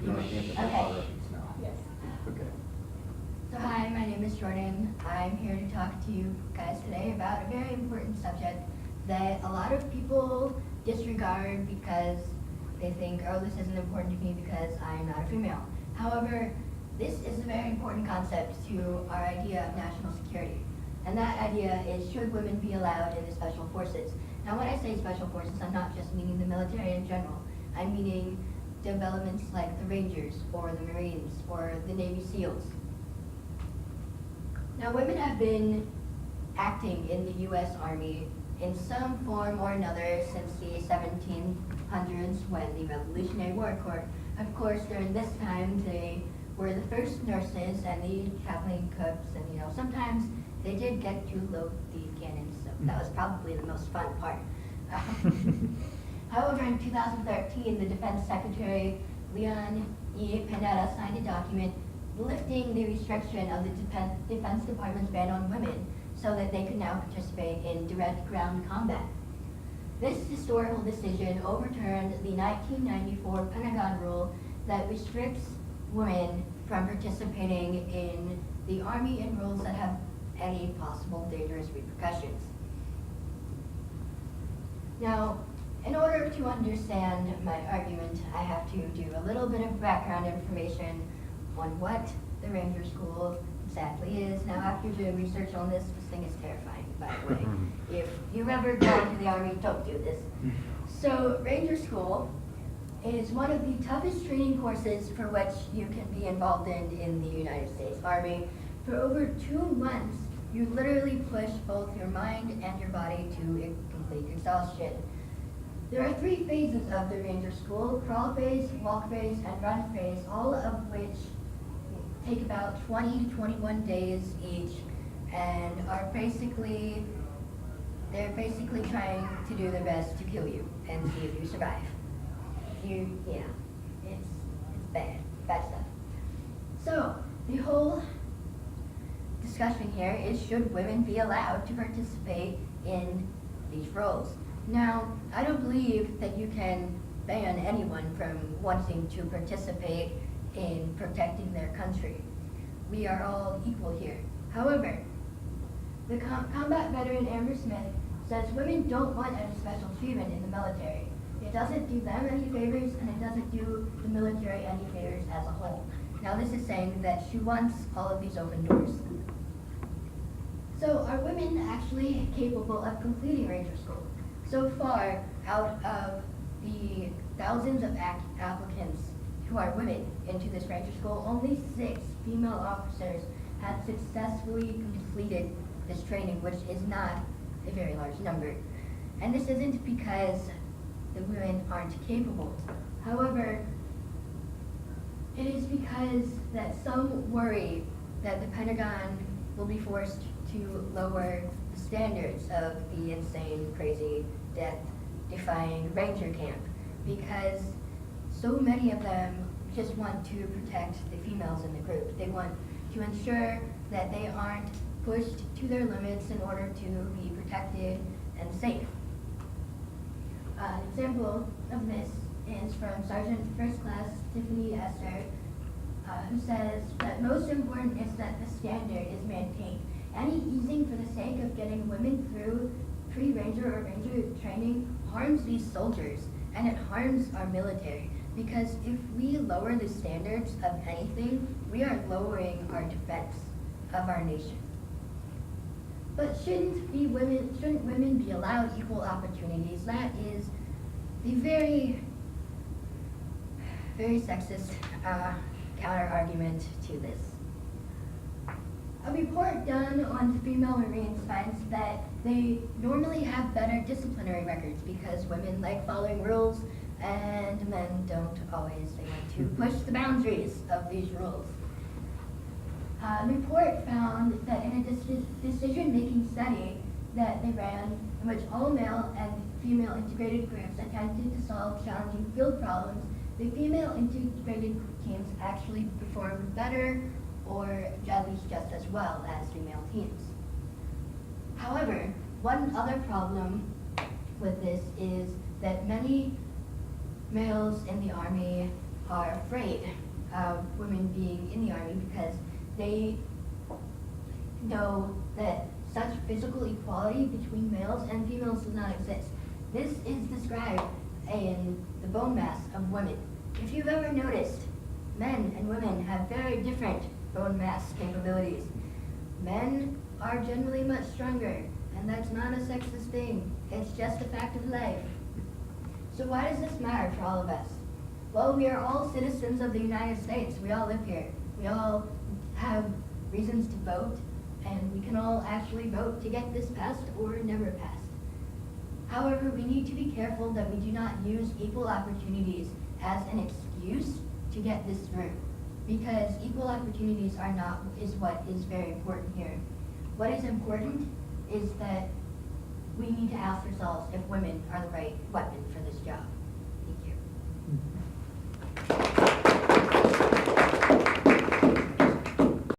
You want to amplify Okay. reference now? Yes. Okay. So hi, my name is Jordan. I'm here to talk to you guys today about a very important subject that a lot of people disregard because they think, oh, this isn't important to me because I'm not a female. However, this is a very important concept to our idea of national security. And that idea is, should women be allowed in the special forces? Now, when I say special forces, I'm not just meaning the military in general. I'm meaning developments like the Rangers or the Marines or the Navy SEALs. Now, women have been acting in the U.S. Army in some form or another since the 1700s when the Revolutionary War occurred. Of course, during this time, they were the first nurses and the traveling cooks, and sometimes they did get to load the cannons, so that was probably the most fun part. However, in 2013, the Defense Secretary, Leon E. Panetta, signed a document lifting the restriction of the Defense Department's ban on women so that they could now participate in direct ground combat. This historical decision overturned the 1994 Pentagon rule that restricts women from participating in the Army in roles that have any possible dangerous repercussions. Now, in order to understand my argument, I have to do a little bit of background information on what the Ranger School exactly is. Now, after doing research on this thing is terrifying, by the way. If you've ever gone to the Army, don't do this. So, Ranger School is one of the toughest training courses for which you can be involved in the United States Army. For over 2 months, you literally push both your mind and your body to complete exhaustion. There are 3 phases of the Ranger School: crawl phase, walk phase, and run phase, all of which take about 20 to 21 days each, and are they're basically trying to do their best to kill you and see if you survive. It's bad stuff. So, the whole discussion here is, should women be allowed to participate in these roles? Now, I don't believe that you can ban anyone from wanting to participate in protecting their country. We are all equal here. However, the combat veteran Amber Smith says women don't want any special treatment in the military. It doesn't do them any favors, and it doesn't do the military any favors as a whole. Now, this is saying that she wants all of these open doors. So, are women actually capable of completing Ranger School? So far, out of the thousands of applicants who are women into this Ranger School, only 6 female officers have successfully completed this training, which is not a very large number. And this isn't because the women aren't capable. However, it is because that some worry that the Pentagon will be forced to lower the standards of the insane, crazy, death-defying Ranger camp, because so many of them just want to protect the females in the group. They want to ensure that they aren't pushed to their limits in order to be protected and safe. An example of this is from Sergeant First Class Tiffany Esther, who says that most important is that the standard is maintained. Any easing for the sake of getting women through pre-Ranger or Ranger training harms these soldiers, and it harms our military. Because if we lower the standards of anything, we are lowering our defense of our nation. But shouldn't women be allowed equal opportunities? That is the very, very sexist counter-argument to this. A report done on female Marines finds that they normally have better disciplinary records because women like following rules and men don't always. They want to push the boundaries of these rules. A report found that in a decision-making study that they ran, in which all male and female integrated groups attempted to solve challenging field problems, the female integrated teams actually performed better, or at least just as well as female teams. However, one other problem with this is that many males in the Army are afraid of women being in the Army because they know that such physical equality between males and females does not exist. This is described in the bone mass of women. If you've ever noticed, men and women have very different bone mass capabilities. Men are generally much stronger, and that's not a sexist thing. It's just a fact of life. So why does this matter for all of us? Well, we are all citizens of the United States. We all live here. We all have reasons to vote, and we can all actually vote to get this passed or never passed. However, we need to be careful that we do not use equal opportunities as an excuse to get this through, because equal opportunities is what is very important here. What is important is that we need to ask ourselves if women are the right weapon for this job. Thank you.